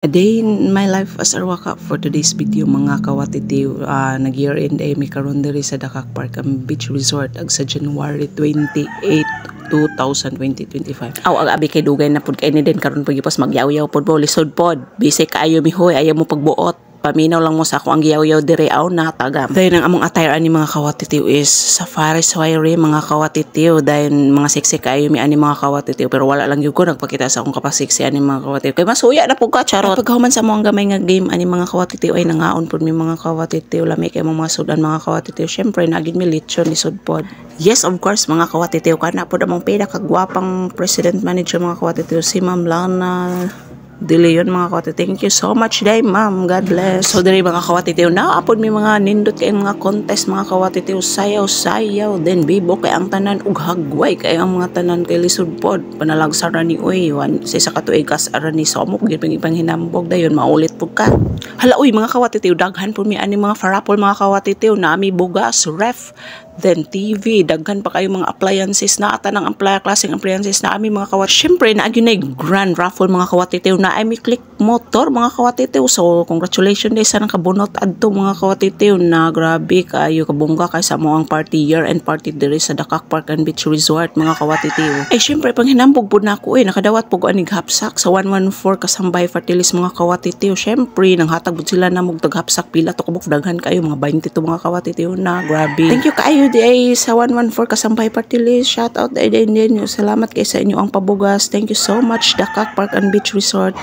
A day in my life as Arwaka for today's video mga kawatitiw. Nag-year end ay may karon diri sa Dakak Park ang Beach Resort ag sa January 28, 2025. Aw aga abi kay dugay na pud kay ni din karon pagipos magyaw-yaw pud mo lisod pod. Bisay kaayo mihoy ayaw mo pagbuot. Paminaw lang mo sa ako ang giyaw-yaw dire aw na tagam. Dahil ang among attire ani mga kawatitiw is safari soiree mga kawatitiw. Dahil mga sexy kayo mi ani mga kawatitiw pero wala lang gyud ko nagpakita sa akong kapasexy ani mga kawatitiw. Kay masuya na pud ka charot. Pagkahuman sa mo ang gamay nga game ani mga kawatitiw ay nangaon pud mi mga kawatitiw. Lami kay mga sudan mga kawatitiw. Syempre nagid mi lechon ni sudpod. Yes, of course mga kawatitiw kana pud among pinakagwapang president manager mga kawatitiw si Ma'am Lana De Leon mga kawatitiw. Thank you so much day ma'am. God bless. So diri mga kawatitiw naapod mi mga nindot kay mga contest mga kawatitiw sayaw-sayaw then bibo kay ang tanan ug hagway kay ang mga tanan kay lisod pod panalagsa ra ni uy wan sa isa ka tuig kas ara ni somok gyud pang hinambog dayon maulit pud ka. Hala uy mga kawatitiw daghan pud mi ani mga farapol mga kawatitiw na ami bugas ref then TV, daghan pa kayo mga appliances na ata ng klaseng appliances na ami mga kawat. Syempre na agyo na grand raffle mga kawatitiw na ami click motor mga kawatitiw. So congratulations day sa nakabunot adto mga kawatitiw na grabe kayo kabungga kay sa mo ang party year and party diri sa Dakak Park and Beach Resort mga kawatitiw. Eh syempre pang hinambog pud nako nakadawat pug ani hapsak sa 114 kasambay fertilis mga kawatitiw. Syempre nang hatag pud sila na mug taghapsak pila to kabuk daghan kayo mga 20 to mga kawatitiw na grabe. Thank you kayo di ay sa 114 kasampay party list. Shout out din. Salamat kay sa inyo ang pabugas. Thank you so much Dakak Park and Beach Resort.